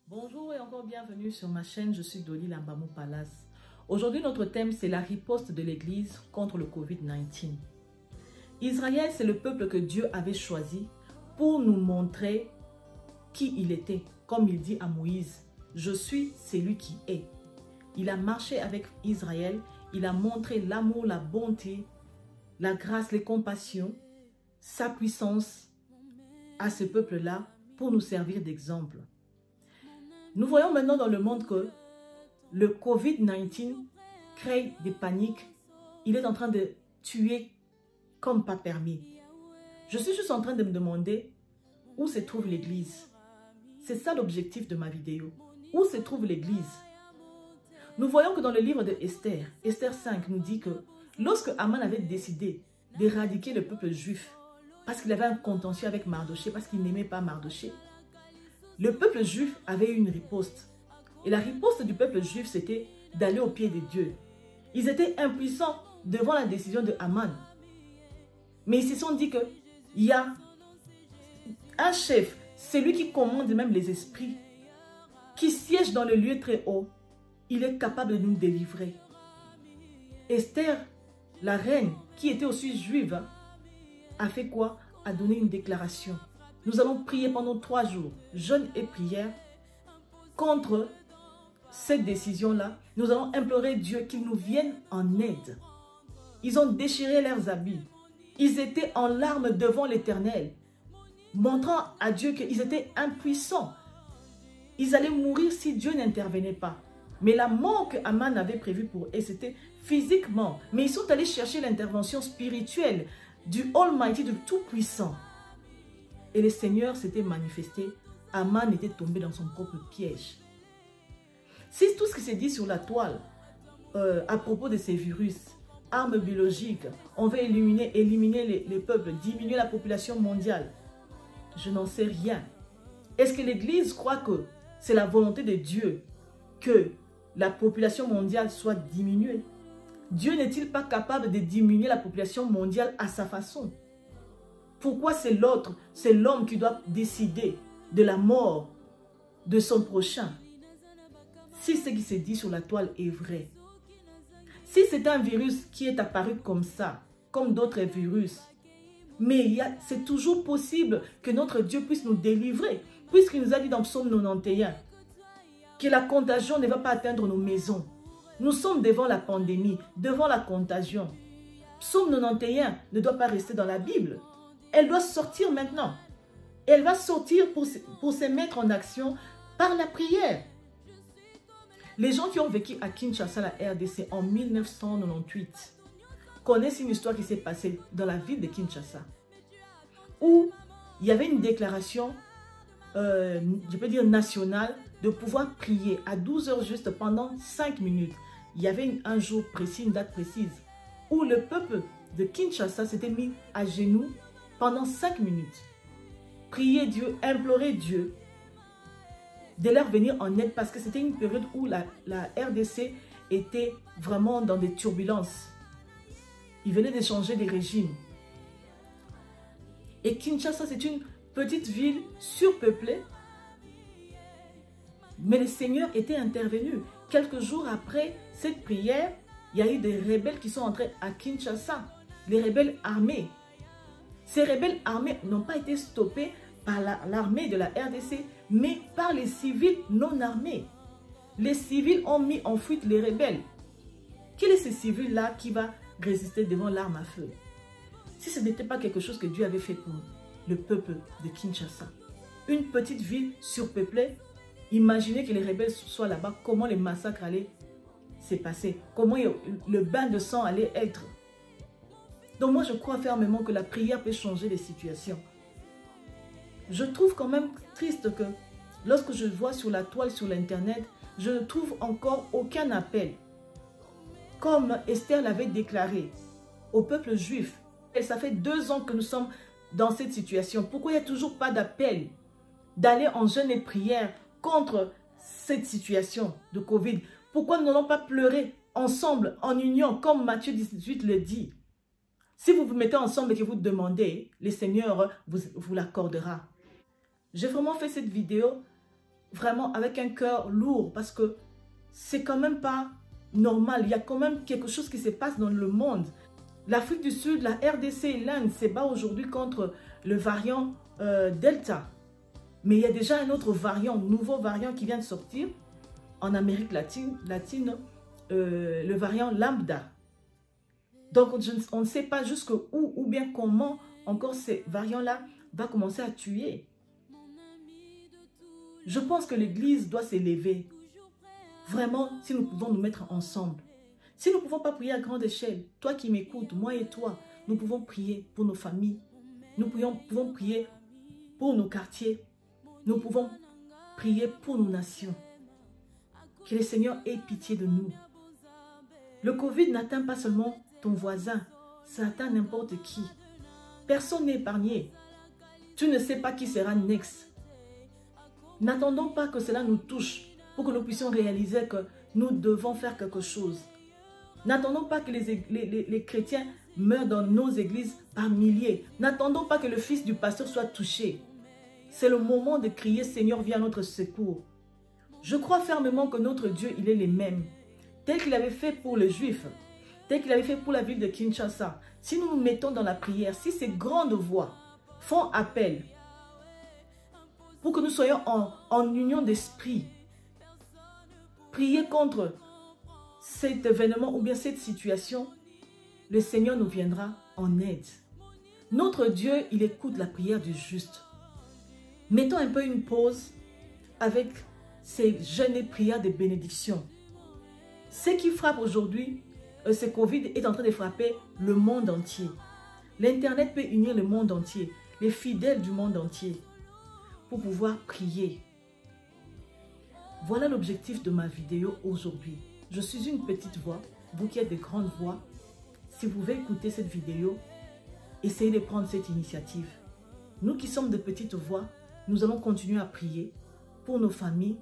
Bonjour et encore bienvenue sur ma chaîne, je suis Dolly Lambamou Palace. Aujourd'hui, notre thème, c'est la riposte de l'Église contre le Covid-19. Israël, c'est le peuple que Dieu avait choisi pour nous montrer qui il était. Comme il dit à Moïse, je suis celui qui est. Il a marché avec Israël, il a montré l'amour, la bonté, la grâce, les compassions, sa puissance à ce peuple-là pour nous servir d'exemple. Nous voyons maintenant dans le monde que le Covid-19 crée des paniques. Il est en train de tuer comme pas permis. Je suis juste en train de me demander où se trouve l'Église. C'est ça l'objectif de ma vidéo. Où se trouve l'Église? Nous voyons que dans le livre de Esther, Esther 5 nous dit que lorsque Haman avait décidé d'éradiquer le peuple juif, parce qu'il avait un contentieux avec Mardoché, parce qu'il n'aimait pas Mardoché, le peuple juif avait une riposte. Et la riposte du peuple juif, c'était d'aller au pied de Dieu. Ils étaient impuissants devant la décision de Haman. Mais ils se sont dit qu'il y a un chef, celui qui commande même les esprits, qui siège dans le lieu très haut. Il est capable de nous délivrer. Esther, la reine, qui était aussi juive, a fait quoi? A donné une déclaration. Nous allons prier pendant 3 jours, jeûne et prière, contre cette décision-là. Nous allons implorer Dieu qu'il nous vienne en aide. Ils ont déchiré leurs habits. Ils étaient en larmes devant l'Éternel, montrant à Dieu qu'ils étaient impuissants. Ils allaient mourir si Dieu n'intervenait pas. Mais la mort que Haman avait prévue pour eux, c'était physiquement. Mais ils sont allés chercher l'intervention spirituelle du Almighty, du Tout-Puissant. Et le Seigneur s'était manifesté. Haman était tombé dans son propre piège. Si tout ce qui s'est dit sur la toile à propos de ces virus, armes biologiques, on veut éliminer les peuples, diminuer la population mondiale, je n'en sais rien. Est-ce que l'Église croit que c'est la volonté de Dieu que la population mondiale soit diminuée? Dieu n'est-il pas capable de diminuer la population mondiale à sa façon? Pourquoi c'est l'autre, c'est l'homme qui doit décider de la mort de son prochain? Si ce qui s'est dit sur la toile est vrai, si c'est un virus qui est apparu comme ça, comme d'autres virus, mais c'est toujours possible que notre Dieu puisse nous délivrer, puisqu'il nous a dit dans Psaume 91 que la contagion ne va pas atteindre nos maisons. Nous sommes devant la pandémie, devant la contagion. Psaume 91 ne doit pas rester dans la Bible. Elle doit sortir maintenant. Elle va sortir pour se mettre en action par la prière. Les gens qui ont vécu à Kinshasa, la RDC, en 1998, connaissent une histoire qui s'est passée dans la ville de Kinshasa, où il y avait une déclaration, je peux dire nationale, de pouvoir prier à 12 heures juste pendant 5 minutes. Il y avait un jour précis, une date précise, où le peuple de Kinshasa s'était mis à genoux pendant 5 minutes. Prier Dieu, implorer Dieu de leur venir en aide, parce que c'était une période où la RDC était vraiment dans des turbulences. Ils venaient de changer des régimes. Et Kinshasa, c'est une petite ville surpeuplée. Mais le Seigneur était intervenu. Quelques jours après cette prière, il y a eu des rebelles qui sont entrés à Kinshasa. Les rebelles armés. Ces rebelles armés n'ont pas été stoppés par l'armée de la RDC, mais par les civils non armés. Les civils ont mis en fuite les rebelles. Quel est ce civil-là qui va résister devant l'arme à feu? Si ce n'était pas quelque chose que Dieu avait fait pour le peuple de Kinshasa, une petite ville surpeuplée, imaginez que les rebelles soient là-bas, comment les massacres allaient se passer, comment le bain de sang allait être. Donc moi je crois fermement que la prière peut changer les situations. Je trouve quand même triste que lorsque je vois sur la toile, sur l'internet, je ne trouve encore aucun appel. Comme Esther l'avait déclaré au peuple juif. Et ça fait 2 ans que nous sommes dans cette situation. Pourquoi il n'y a toujours pas d'appel d'aller en jeûne et prière contre cette situation de Covid? Pourquoi nous n'allons pas pleurer ensemble, en union, comme Matthieu 18 le dit? Si vous vous mettez ensemble et que vous demandez, le Seigneur vous l'accordera. J'ai vraiment fait cette vidéo vraiment avec un cœur lourd parce que c'est quand même pas normal. Il y a quand même quelque chose qui se passe dans le monde. L'Afrique du Sud, la RDC et l'Inde se battent aujourd'hui contre le variant Delta. Mais il y a déjà un autre variant, nouveau variant qui vient de sortir en Amérique latine, le variant Lambda. Donc, on ne sait pas jusqu'où ou bien comment encore ces variants-là va commencer à tuer. Je pense que l'Église doit s'élever. Vraiment, si nous pouvons nous mettre ensemble. Si nous ne pouvons pas prier à grande échelle, toi qui m'écoutes, moi et toi, nous pouvons prier pour nos familles. Nous pouvons prier pour nos quartiers. Nous pouvons prier pour nos nations. Que le Seigneur ait pitié de nous. Le Covid n'atteint pas seulement ton voisin, ça atteint n'importe qui. Personne n'est épargné. Tu ne sais pas qui sera next. N'attendons pas que cela nous touche pour que nous puissions réaliser que nous devons faire quelque chose. N'attendons pas que les chrétiens meurent dans nos églises par milliers. N'attendons pas que le fils du pasteur soit touché. C'est le moment de crier, Seigneur, viens à notre secours. Je crois fermement que notre Dieu, il est le même. Tel qu'il avait fait pour les Juifs, tel qu'il avait fait pour la ville de Kinshasa. Si nous nous mettons dans la prière, si ces grandes voix font appel pour que nous soyons en union d'esprit, prier contre cet événement ou bien cette situation, le Seigneur nous viendra en aide. Notre Dieu, il écoute la prière du juste. Mettons un peu une pause avec ces jeûnes et prières de bénédiction. Ce qui frappe aujourd'hui, ce Covid est en train de frapper le monde entier. L'Internet peut unir le monde entier, les fidèles du monde entier, pour pouvoir prier. Voilà l'objectif de ma vidéo aujourd'hui. Je suis une petite voix, vous qui êtes de grandes voix. Si vous pouvez écouter cette vidéo, essayez de prendre cette initiative. Nous qui sommes de petites voix, nous allons continuer à prier pour nos familles,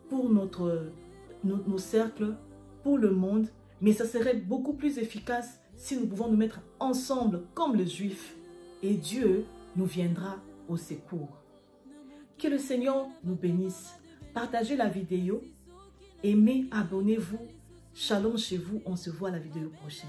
pour nos cercles, pour le monde. Mais ça serait beaucoup plus efficace si nous pouvons nous mettre ensemble comme les Juifs. Et Dieu nous viendra au secours. Que le Seigneur nous bénisse. Partagez la vidéo. Aimez, abonnez-vous. Shalom chez vous. On se voit à la vidéo prochaine.